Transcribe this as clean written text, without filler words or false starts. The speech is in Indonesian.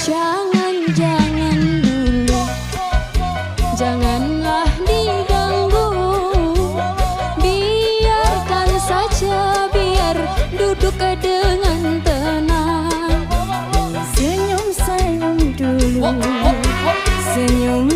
Jangan dulu, janganlah diganggu. Biarkan saja, biar duduk dengan tenang. Senyum dulu, senyum